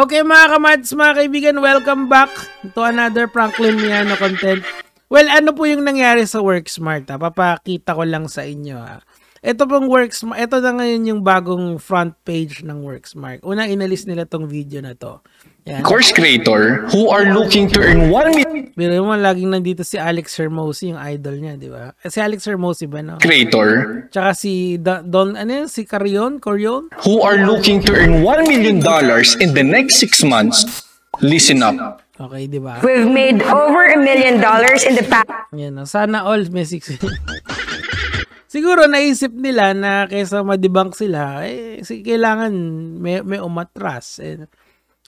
Okay mga kamads, mga kaibigan, welcome back to another Franklin Miano content. Well, ano po yung nangyari sa WorkSmart? Papakita ko lang sa inyo. Ito pong WorkSmart, ito na ngayon yung bagong front page ng WorkSmart. Unang inalis nila tong video na to. Yan. Course creator who are looking to earn 1 million. Pero mo laging nandito si Alex Hermosi, yung idol niya, di ba? Si Alex Hermosi ba, no? Creator. Tsaka si Don, ano yun? Si Corion? Who are looking to earn $1 million in the next 6 months. Listen up. Okay, di ba? We've made over $1 million in the past. Yan, sana all may 6. Siguro naisip nila na kaysa madibang sila, kailangan may umatras.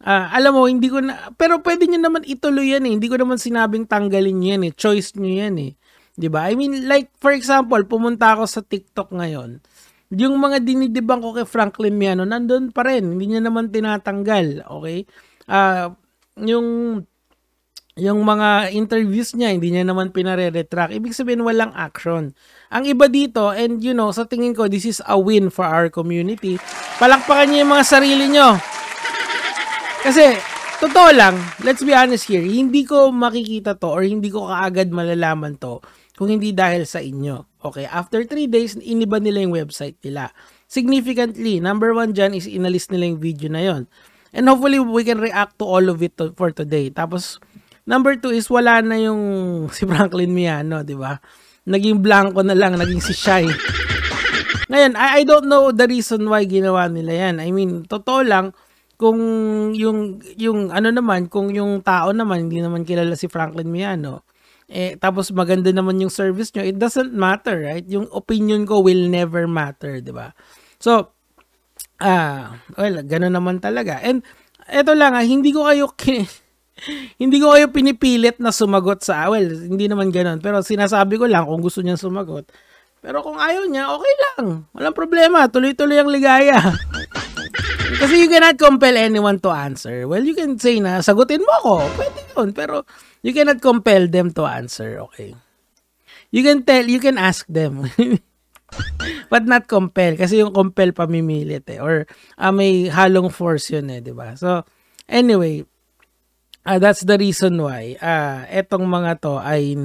Alam mo, hindi ko na, pero pwede nyo naman ituloy yan eh. Hindi ko naman sinabing tanggalin nyo yan eh. Choice nyo yan eh. Diba? I mean, like, for example, pumunta ako sa TikTok ngayon. Yung mga dinidibang ko kay Franklin Miano, nandun pa rin. Hindi niya naman tinatanggal. Okay? Yung mga interviews niya, hindi niya naman pinare-retract. Ibig sabihin, walang action. Ang iba dito, and you know, sa tingin ko, this is a win for our community. Palakpakan niyo yung mga sarili nyo. Kasi, totoo lang, let's be honest here, hindi ko makikita to or hindi ko kaagad malalaman to kung hindi dahil sa inyo. Okay, after 3 days, iniba nila yung website nila. Significantly, number 1 dyan is inalis nila yung video na yon. And hopefully, we can react to all of it for today. Tapos, number 2 is wala na yung si Franklin Miano, di ba? Naging blanco na lang, naging si Shy. Ngayon, I don't know the reason why ginawa nila yan. I mean, totoo lang, kung yung ano naman, kung yung tao naman hindi naman kilala si Franklin Miano, tapos maganda naman yung service nyo, it doesn't matter, right? Yung opinion ko will never matter, di ba? So, well, gano'n naman talaga. And eto lang, hindi ko kayo pinipilit na sumagot sa, well, hindi naman gano'n, pero sinasabi ko lang kung gusto niyang sumagot. Pero kung ayaw niya, okay lang. Walang problema, tuloy-tuloy ang ligaya. Kasi you cannot compel anyone to answer. Well, you can say na, sagutin mo ako. Pwede yun. Pero you cannot compel them to answer. Okay. You can ask them. But not compel. Kasi yung compel pamimilit eh. Or may halong force yun eh. Diba? So, anyway, that's the reason why etong mga to ay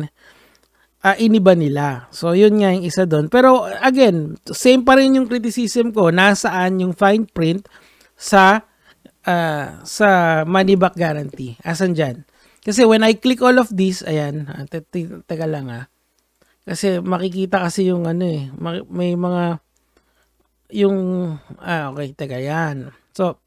iniba nila. So, yun nga yung isa doon. Pero, again, same pa rin yung criticism ko. Nasaan yung fine print sa money back guarantee. Asan dyan? Kasi when I click all of these, ayan, teka lang kasi makikita kasi yung ano eh, may mga, okay, teka yan. So,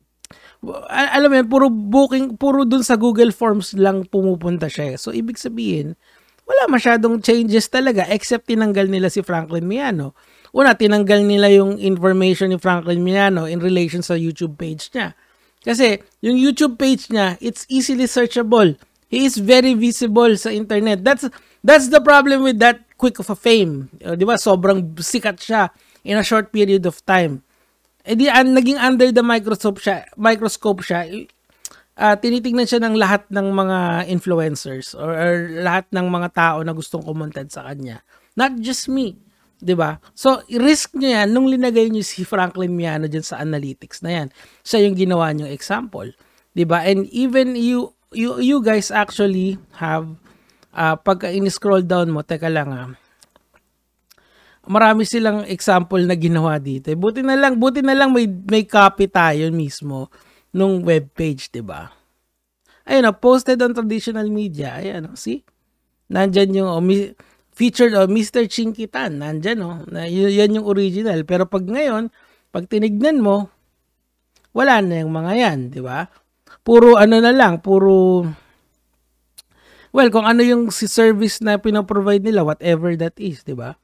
alam mo yan, puro booking, puro dun sa Google Forms lang pumupunta siya. So, ibig sabihin, wala masyadong changes talaga except tinanggal nila si Franklin Miano. Una, tinanggal nila yung information ni Franklin Miano in relation sa YouTube page niya. Kasi yung YouTube page niya, it's easily searchable. He is very visible sa internet. That's the problem with that quick of a fame. Di ba? Sobrang sikat siya in a short period of time. Naging under the microscope siya. Tinitingnan siya ng lahat ng mga influencers or lahat ng mga tao na gustong kumontent sa kanya. Not just me. Diba? So, risk nyo yan nung linagay nyo si Franklin Miano dyan sa analytics na yan. Siya yung ginawa nyo example. Diba? And even you guys actually have, pagka in-scroll down mo, teka lang marami silang example na ginawa dito. Buti na lang may copy tayo mismo nung webpage, diba? Ayun, posted on traditional media. Ayan, see? Nandyan yung, featured Mr. Chinkitan, nandyan yan yung original. Pero pag ngayon, pag tinignan mo, wala na yung mga yan, di ba? Puro ano na lang, well, kung ano yung si service na pinaprovide nila, whatever that is, di ba?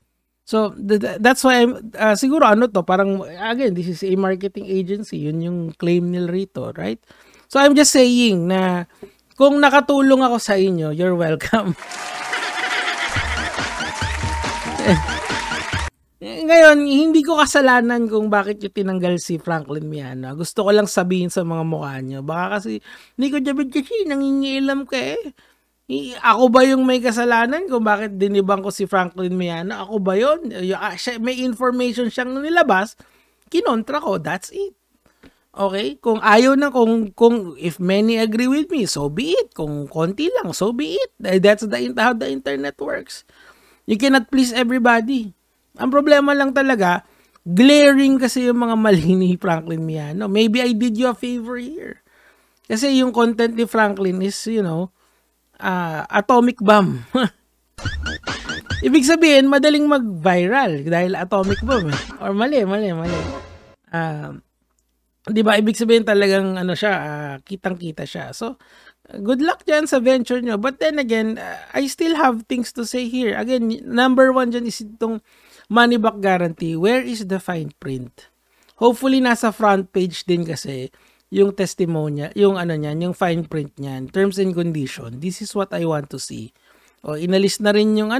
So, that's why, siguro parang, again, this is a marketing agency, yun yung claim nila rito, right? So, I'm just saying na, kung nakatulong ako sa inyo, you're welcome. Ngayon, hindi ko kasalanan kung bakit yung tinanggal si Franklin Miano. Gusto ko lang sabihin sa mga mukha nyo. Baka kasi, Nico David kasi nangingialam ka eh. Ako ba yung may kasalanan kung bakit dinibang ko si Franklin Miano? Ako ba yun? May information siyang nilabas, kinontra ko. That's it. Okay? Kung ayaw na, kung if many agree with me, so be it. Kung konti lang, so be it. That's how the internet works. You cannot please everybody. Ang problema lang talaga, glaring kasi yung mga mali ni Franklin Miano. Maybe I did you a favor here. Kasi yung content ni Franklin is, atomic bomb. Ibig sabihin, madaling mag-viral dahil atomic bomb. Or mali. Di ba? Ibig sabihin talagang kitang-kita siya. So, good luck dyan sa venture nyo. But then again, I still have things to say here. Again, number 1 dyan is itong money back guarantee. Where is the fine print? Hopefully, nasa front page din kasi yung testimonial, yung yung fine print niyan, terms and condition. This is what I want to see. O, inalis na rin yung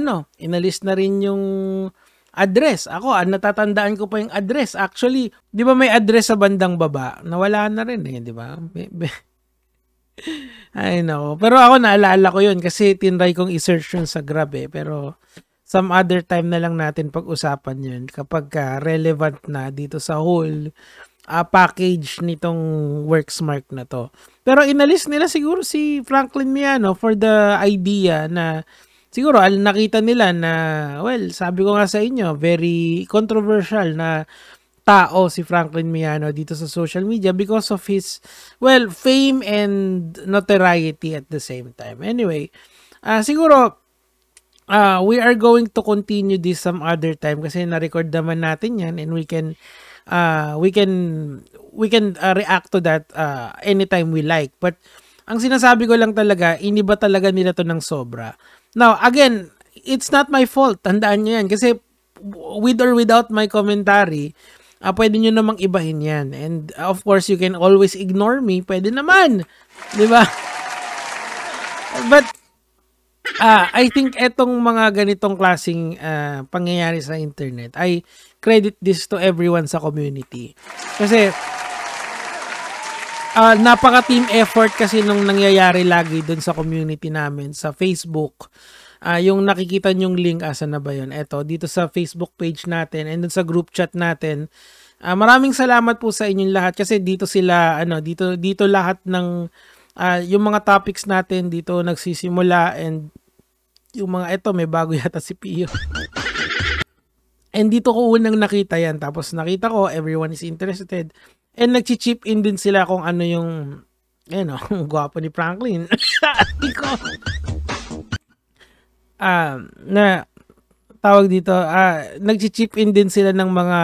address. Ako, natatandaan ko pa yung address. Actually, di ba may address sa bandang baba? Nawala na rin di ba? Ay, nako. Pero ako, naalala ko yun kasi tinry kong i-search yun sa Grab Pero some other time na lang natin pag-usapan yun kapag relevant na dito sa whole package nitong Worksmart na to. Pero inalis nila siguro si Franklin Miano for the idea na siguro nakita nila na, well, sabi ko nga sa inyo, very controversial na tao si Franklin Miano dito sa social media because of his, well, fame and notoriety at the same time. Anyway, siguro, we are going to continue this some other time kasi na-record naman natin yan and we can react to that anytime we like. But ang sinasabi ko lang talaga, iniba talaga nila to ng sobra. Now, again, it's not my fault. Tandaan nyo yan. Kasi with or without my commentary, pwede nyo namang ibahin yan. And of course, you can always ignore me. Pwede naman. Di ba? But I think etong mga ganitong klaseng pangyayari sa internet, I credit this to everyone sa community. Kasi napaka-team effort kasi nung nangyayari lagi dun sa community namin sa Facebook. Yung nakikita nyong link, asan na ba yun? Eto, dito sa Facebook page natin and dun sa group chat natin. Maraming salamat po sa inyong lahat kasi dito sila, dito lahat ng yung mga topics natin dito nagsisimula and yung mga may bago yata si Pio. And dito ko unang nakita yan. Tapos nakita ko, everyone is interested. And nag-chip in din sila kung ano yung, gwapo ni Franklin. Tawag dito, nag-chip in din sila ng mga,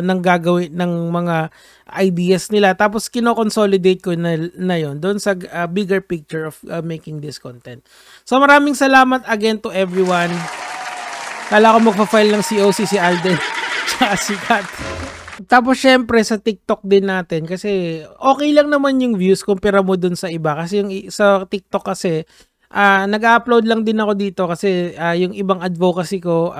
ng gagawin, ng mga ideas nila. Tapos kino-consolidate ko na yon doon sa bigger picture of making this content. So maraming salamat again to everyone. Kala ko magpa-file ng COC si Alden tsaka si Kat. Tapos syempre sa TikTok din natin kasi okay lang naman yung views kumpara mo dun sa iba. Kasi yung sa TikTok kasi nag-upload lang din ako dito kasi yung ibang advocacy ko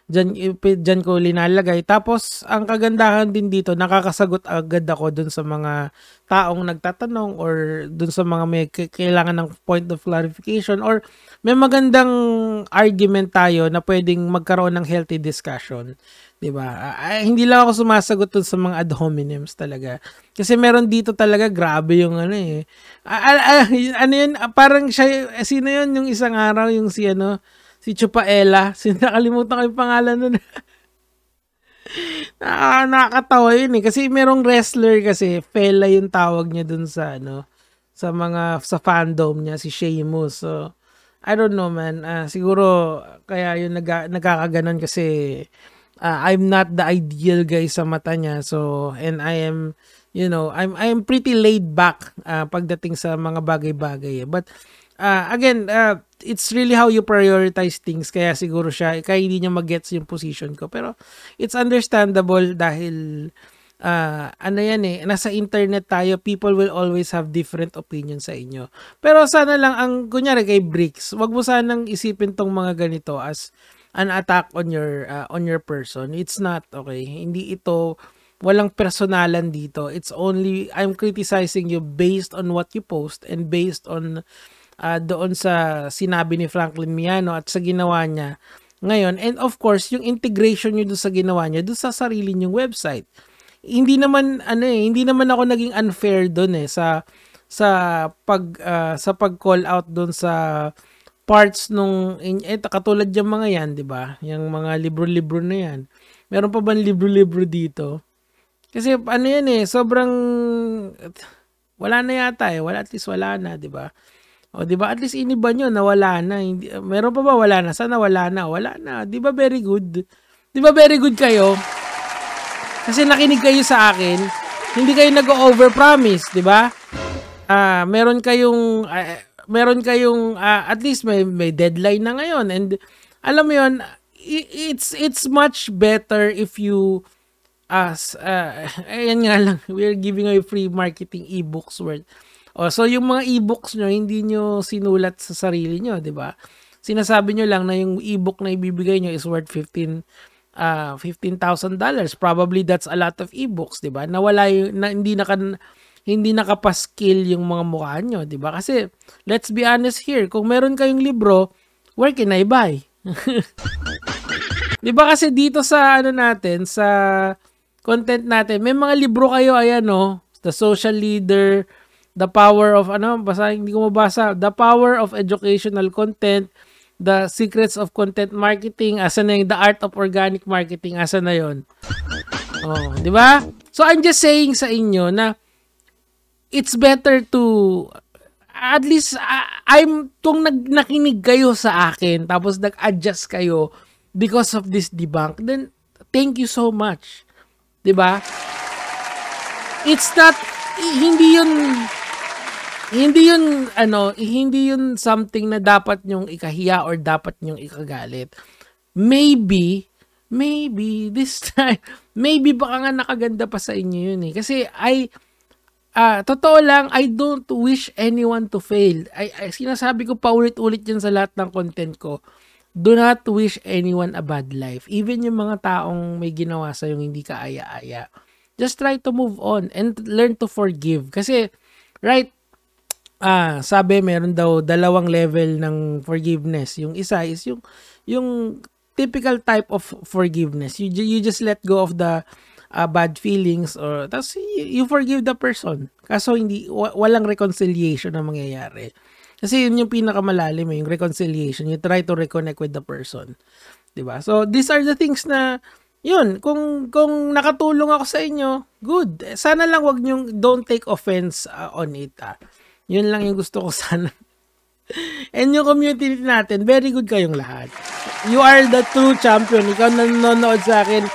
dyan ko linalagay. Tapos ang kagandahan din dito, nakakasagot agad ako dun sa mga taong nagtatanong or dun sa mga may kailangan ng point of clarification or may magandang argument tayo na pwedeng magkaroon ng healthy discussion. Diba? Hindi lang ako sumasagot dun sa mga ad hominems talaga. Kasi meron dito talaga grabe yung yun, parang siya, sino yun yung isang araw, yung si Chupaela. Nakalimutan ko yung pangalan nun. Nakakatawa yun kasi merong wrestler kasi, Fela yung tawag niya dun sa sa fandom niya, si Sheamus. So, I don't know man. Siguro, kaya yun nagkakaganon kasi I'm not the ideal guy sa mata niya. So, and I am, I'm pretty laid back pagdating sa mga bagay-bagay. But, again, it's really how you prioritize things. Kaya siguro kaya hindi niya mag-gets yung position ko. Pero, it's understandable dahil, nasa internet tayo, people will always have different opinions sa inyo. Pero sana lang, kunyari kay Bricks, wag mo sanang isipin tong mga ganito as an attack on your person. It's not, okay? Hindi ito, walang personalan dito. It's only, I'm criticizing you based on what you post and based on doon sa sinabi ni Franklin Miano at sa ginawa niya ngayon. And of course, yung integration nyo doon sa ginawa niya, doon sa sarili niyong website. hindi naman hindi naman ako naging unfair doon sa pag-call out doon sa parts nung katulad yung mga yan, 'di ba? Yung mga libro-libro na yan. Meron pa bang libro-libro dito? Kasi sobrang wala na yata at least wala na, 'di ba? O 'di ba? At least iniba nyo na wala na. Hindi, meron pa ba wala na? Sana wala na. Wala na. 'Di ba very good? 'Di ba very good kayo? Kasi nakinig kayo sa akin. Hindi kayo nag-overpromise, 'di ba? Meron kayong at least may deadline na ngayon, and alam mo 'yon, it's much better if you ayan nga lang, we're giving away free marketing ebooks worth. So yung mga ebooks nyo, hindi nyo sinulat sa sarili nyo, 'di ba? Sinasabi nyo lang na yung ebook na ibibigay nyo is worth $15,000. Probably that's a lot of ebooks, 'di ba? Nawala hindi nakapaskill yung mga mukha nyo, 'di ba? Kasi let's be honest here, kung meron kayong libro, where can I buy? 'Di ba kasi dito sa natin, sa content natin, may mga libro kayo, ayan The Social Leader, The Power of hindi ko mabasa, The Power of Educational Content, The Secrets of Content Marketing, asa na yung The Art of Organic Marketing, asa na yon? Di ba? So I'm just saying sa inyo na it's better to at least kung nakinig kayo sa akin tapos nag-adjust kayo because of this debunk, then thank you so much. 'Di ba? It's not hindi yun something na dapat nyong ikahiya or dapat nyong ikagalit. Maybe this time, maybe baka nga nakaganda pa sa inyo yun Kasi totoo lang, I don't wish anyone to fail. Sinasabi ko pa ulit-ulit yun sa lahat ng content ko. Do not wish anyone a bad life. Even yung mga taong may ginawa sa yung hindi ka aya-aya. Just try to move on and learn to forgive. Kasi, right, sabi meron daw 2 level ng forgiveness. Yung isa is yung typical type of forgiveness. You just let go of the bad feelings or tapos you forgive the person. Kaso walang reconciliation na mangyayari. Kasi yun yung pinakamalalim, yung reconciliation. You try to reconnect with the person. 'Di ba? So these are the things na yun, kung nakatulong ako sa inyo, good. Sana lang don't take offense on it. Yun lang yung gusto ko sana. And yung community natin, very good kayong lahat. You are the true champion. Ikaw na nanonood sa akin,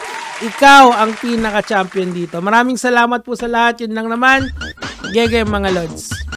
ikaw ang pinaka-champion dito. Maraming salamat po sa lahat. Yun lang naman. Gege mga lods.